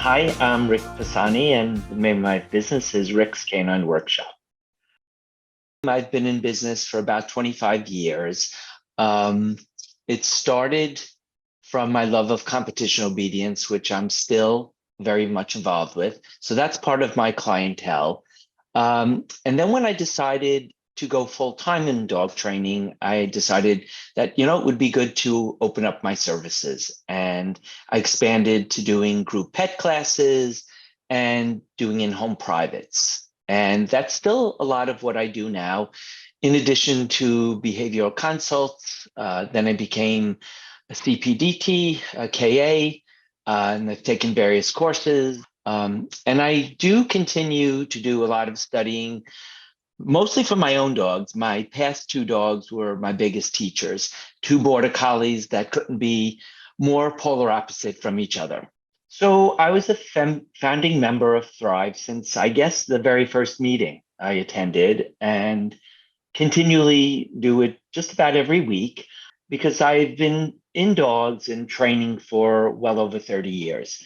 Hi, I'm Rick Pisani, and the name of my business is Rick's Canine Workshop. I've been in business for about 25 years. Um, it started from my love of competition obedience, which I'm still very much involved with. So that's part of my clientele. And then when I decided to go full time in dog training, I decided that, it would be good to open up my services. And I expanded to doing group pet classes and doing in-home privates. And that's still a lot of what I do now. In addition to behavioral consults, then I became a CPDT, a KA, and I've taken various courses. And I do continue to do a lot of studying, mostly for my own dogs. My past two dogs were my biggest teachers, two border collies that couldn't be more polar opposite from each other. So I was a founding member of Thrive since, I guess, the very first meeting I attended, and continually do it just about every week because I've been in dogs and training for well over 30 years.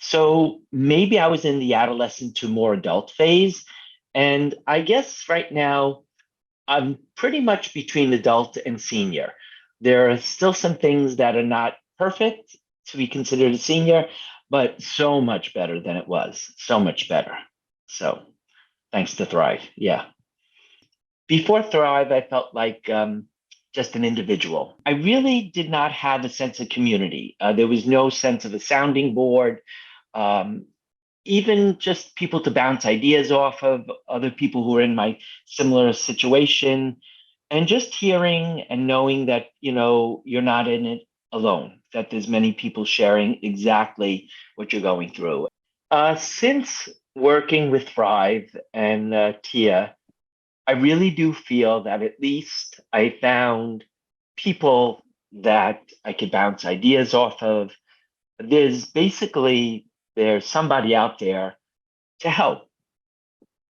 So maybe I was in the adolescent to more adult phase. And I guess right now I'm pretty much between adult and senior. There are still some things that are not perfect to be considered a senior, but so much better than it was. So much better. So thanks to Thrive. Yeah. Before Thrive, I felt like just an individual. I really did not have a sense of community. There was no sense of a sounding board, um, even just people to bounce ideas off of, other people who were in my similar situation, and just hearing and knowing that, you're not in it alone, that there's many people sharing exactly what you're going through. Since working with Thrive and Tia, I really do feel that at least I found people that I could bounce ideas off of. There's somebody out there to help.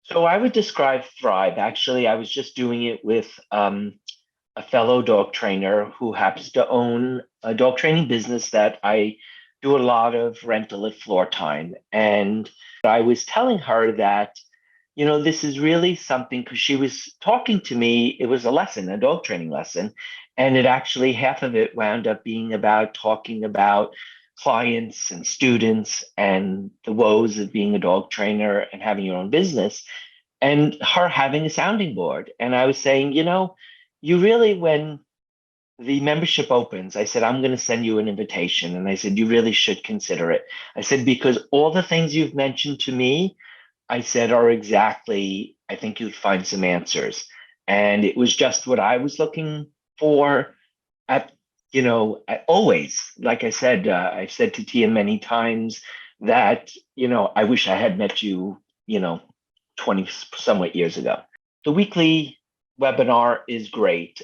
So I would describe Thrive. Actually, I was just doing it with a fellow dog trainer who happens to own a dog training business that I do a lot of rental at floor time. And I was telling her that this is really something because she was talking to me. It was a lesson, a dog training lesson. And it actually, half of it wound up being about talking about clients and students and the woes of being a dog trainer and having your own business and her having a sounding board. And I was saying, you really, when the membership opens, I said, I'm going to send you an invitation. And I said, you really should consider it. I said, because all the things you've mentioned to me, I said, are exactly, I think you'd find some answers. And it was just what I was looking for at, always, like I said, I've said to Tia many times that, I wish I had met you, 20 somewhat years ago. The weekly webinar is great.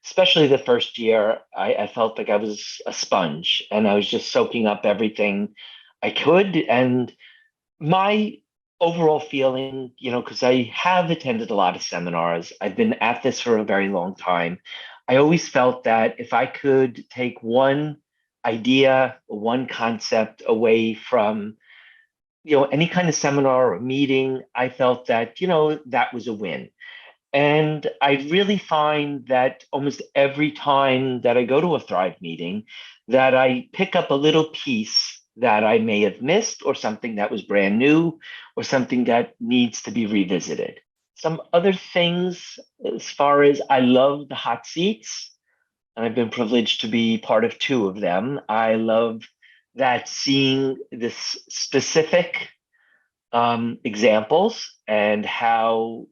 Especially the first year, I felt like I was a sponge and I was just soaking up everything I could. And my overall feeling, because I have attended a lot of seminars, I've been at this for a very long time. I always felt that if I could take one idea, one concept away from, any kind of seminar or meeting, I felt that, that was a win. And I really find that almost every time that I go to a Thrive meeting, that I pick up a little piece that I may have missed or something that was brand new or something that needs to be revisited. Some other things, as far as I love the hot seats, and I've been privileged to be part of two of them. I love that seeing this specific examples and how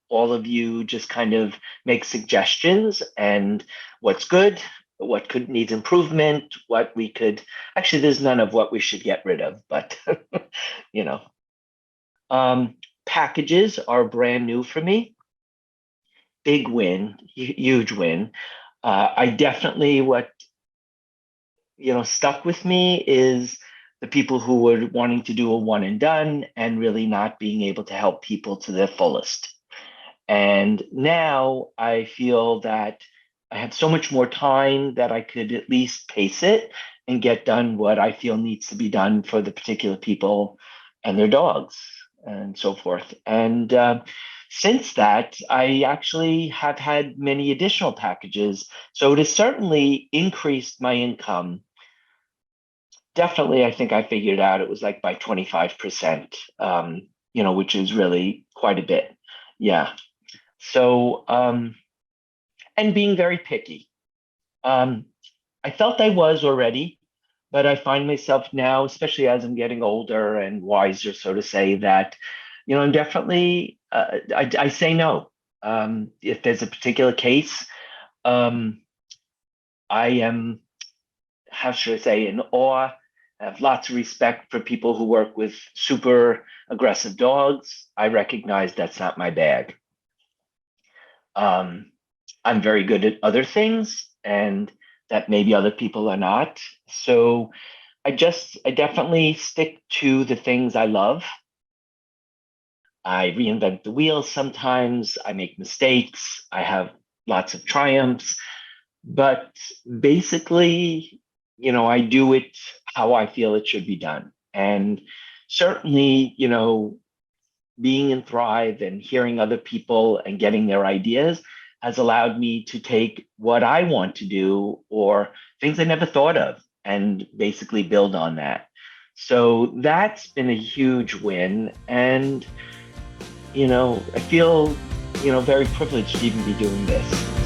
all of you just kind of make suggestions and what's good, what could need improvement, what we could actually, there's none of what we should get rid of, but you know, packages are brand new for me. Big win, huge win. I definitely what stuck with me is the people who were wanting to do a one and done and really not being able to help people to their fullest. And now I feel that I have so much more time that I could at least pace it and get done what I feel needs to be done for the particular people and their dogs and so forth. And since that, I actually have had many additional packages. So it has certainly increased my income. Definitely, I think I figured out it was like by 25%, which is really quite a bit. Yeah. So, and being very picky. Um, I felt I was already, but I find myself now, especially as I'm getting older and wiser, so to say, that, I'm definitely, I say no. If there's a particular case, um, I am, how should I say, in awe. I have lots of respect for people who work with super aggressive dogs. I recognize that's not my bag. Um, I'm very good at other things, and that maybe other people are not. So I definitely stick to the things I love. I reinvent the wheel sometimes. I make mistakes. I have lots of triumphs, but basically, I do it how I feel it should be done. And certainly, being in Thrive and hearing other people and getting their ideas has allowed me to take what I want to do or things I never thought of and basically build on that. So that's been a huge win. And, I feel, very privileged to even be doing this.